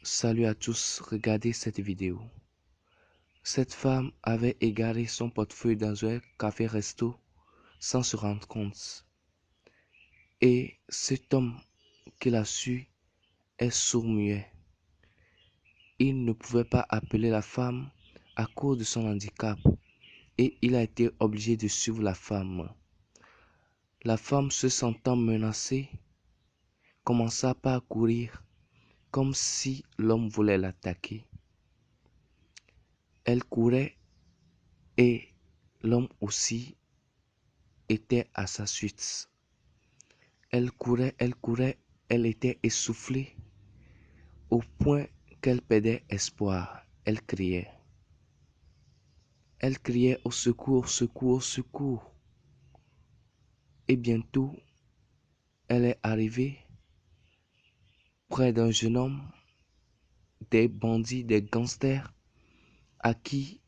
Salut à tous, regardez cette vidéo. Cette femme avait égaré son portefeuille dans un café-resto sans se rendre compte. Et cet homme qui l'a su est sourd-muet. Il ne pouvait pas appeler la femme à cause de son handicap et il a été obligé de suivre la femme. La femme, se sentant menacée, commença par courir comme si l'homme voulait l'attaquer. Elle courait et l'homme aussi était à sa suite. Elle courait, elle était essoufflée au point qu'elle perdait espoir. Elle criait au secours, secours, secours. Et bientôt, elle est arrivée près d'un jeune homme, des bandits, des gangsters, à qui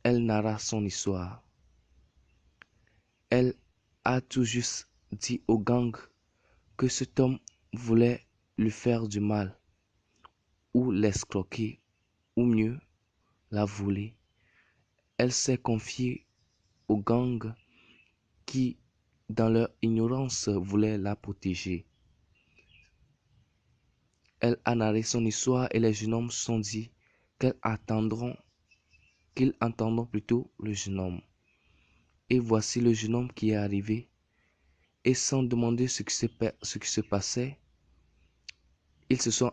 elle narra son histoire. Elle a tout juste dit au gang que cet homme voulait lui faire du mal, ou l'escroquer, ou mieux, la voler. Elle s'est confiée au gang qui, dans leur ignorance, voulaient la protéger. Elle a narré son histoire et les jeunes hommes se sont dit qu'ils entendront plutôt le jeune homme. Et voici le jeune homme qui est arrivé et sans demander ce qui se passait, ils se sont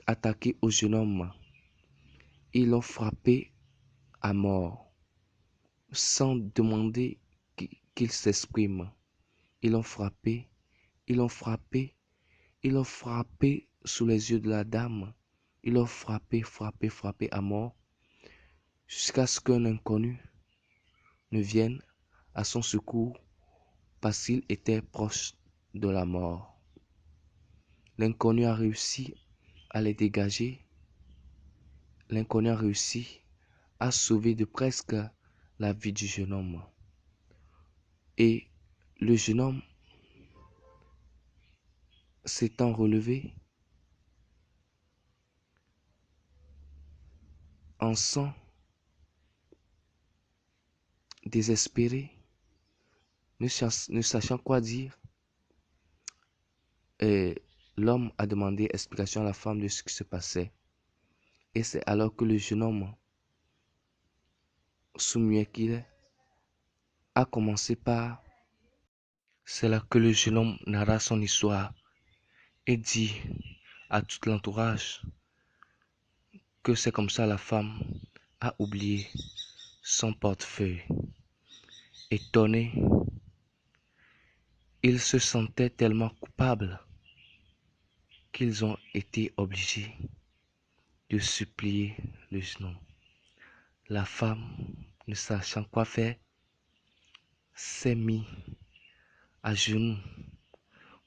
attaqués au jeune homme. Ils l'ont frappé à mort sans demander qu'il s'exprime. Ils l'ont frappé, ils l'ont frappé, ils l'ont frappé sous les yeux de la dame. Ils l'ont frappé à mort jusqu'à ce qu'un inconnu ne vienne à son secours parce qu'il était proche de la mort. L'inconnu a réussi à les dégager. L'inconnu a réussi à sauver de presque la vie du jeune homme. Et le jeune homme s'étant relevé, en sang, désespéré, ne sachant quoi dire, l'homme a demandé explication à la femme de ce qui se passait. Et c'est alors que le jeune homme, sourd-muet qu'il est, a commencé par... C'est là que le jeune homme narra son histoire et dit à tout l'entourage que c'est comme ça la femme a oublié son portefeuille. Étonné, ils se sentaient tellement coupables qu'ils ont été obligés de supplier le jeune homme. La femme, ne sachant quoi faire, s'est mise à genoux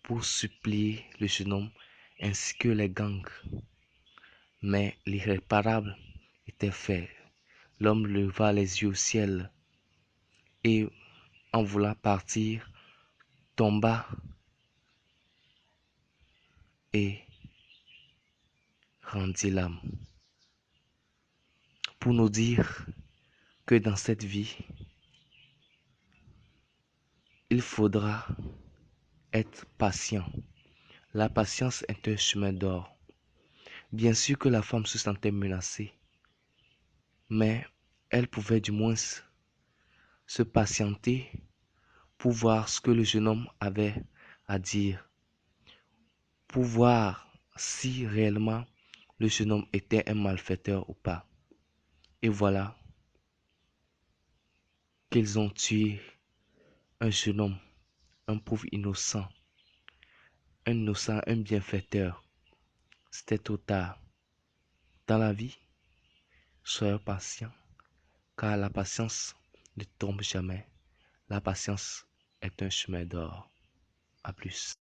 pour supplier le jeune homme ainsi que les gangs. Mais l'irréparable était fait. L'homme leva les yeux au ciel et, en voulant partir, tomba et rendit l'âme. Pour nous dire que dans cette vie, il faudra être patient. La patience est un chemin d'or. Bien sûr que la femme se sentait menacée, mais elle pouvait du moins se patienter pour voir ce que le jeune homme avait à dire, pour voir si réellement le jeune homme était un malfaiteur ou pas. Et voilà qu'ils ont tué un jeune homme, un pauvre innocent, un bienfaiteur. C'était trop tard. Dans la vie, soyez patient, car la patience ne tombe jamais. La patience est un chemin d'or. À plus.